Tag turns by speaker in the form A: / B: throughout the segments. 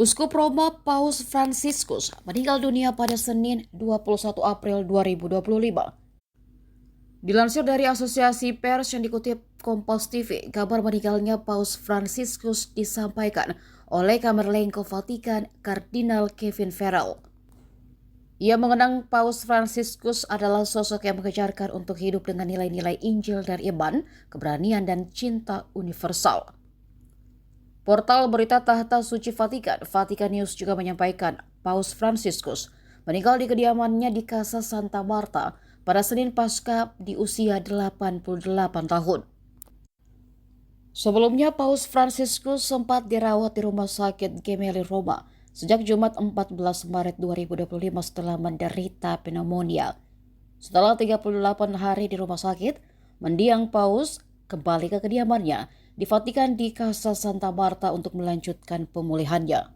A: Uskup Roma Paus Fransiskus meninggal dunia pada Senin 21 April 2025. Dilansir dari Asosiasi Pers yang dikutip Kompas TV, kabar meninggalnya Paus Fransiskus disampaikan oleh Kamerlengko Vatikan Kardinal Kevin Farrell. Ia mengenang Paus Fransiskus adalah sosok yang mengejarkan untuk hidup dengan nilai-nilai Injil dan iman, keberanian dan cinta universal. Portal berita Tahta Suci Vatikan, Vatikan News juga menyampaikan Paus Fransiskus meninggal di kediamannya di Casa Santa Marta pada Senin Paskah di usia 88 tahun. Sebelumnya, Paus Fransiskus sempat dirawat di Rumah Sakit Gemelli Roma sejak Jumat 14 Maret 2025 setelah menderita pneumonia. Setelah 38 hari di rumah sakit, mendiang Paus kembali ke kediamannya di Vatikan di Casa Santa Marta untuk melanjutkan pemulihannya.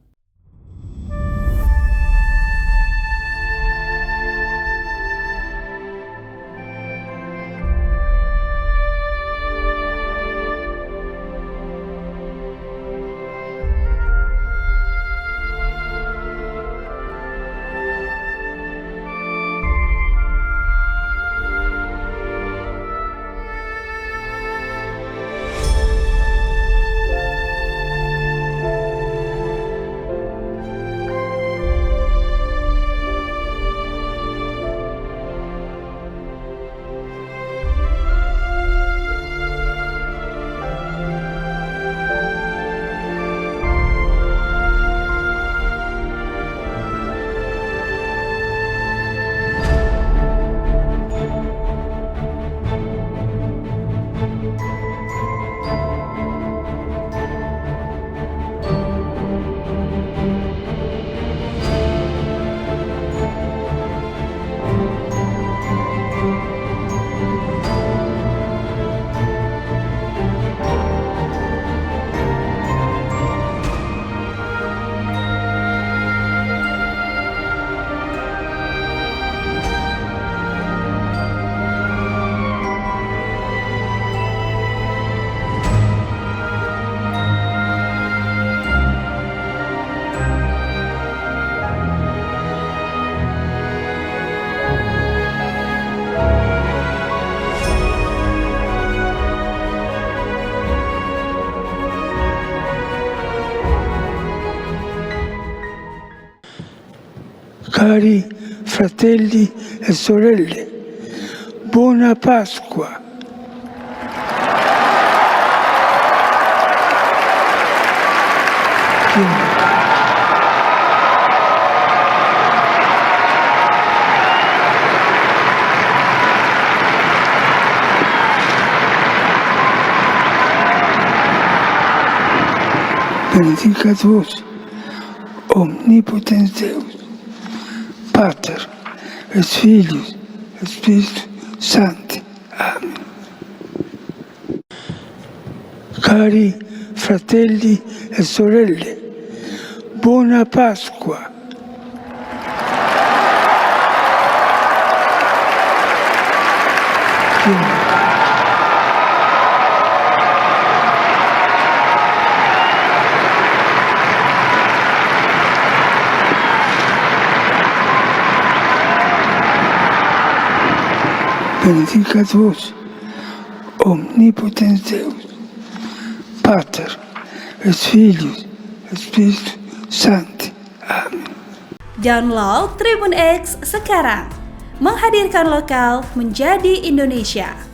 B: Cari fratelli e sorelle, buona Pasqua. Benedicat vos, omnipotens Deus, Pater, et Filius, et Spiritus Sancti. Amen. Cari fratelli e sorelle, buona Pasqua. Benedicat vos, omnipotens Deus, Pater, et Filius, et Spiritus Sancti. Amen.
C: Download Tribun X sekarang, menghadirkan lokal menjadi Indonesia.